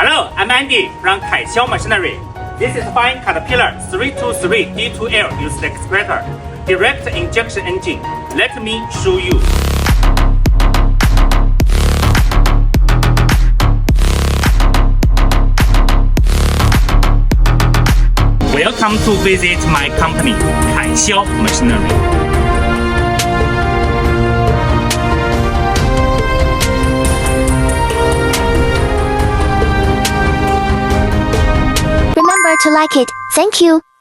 Hello, I'm Andy from Kaixia Machinery. This is Fine Caterpillar 323 D2L used excavator, direct injection engine. Let me show you. Welcome to visit my company, Kaixia Machinery. Remember to like it. Thank you.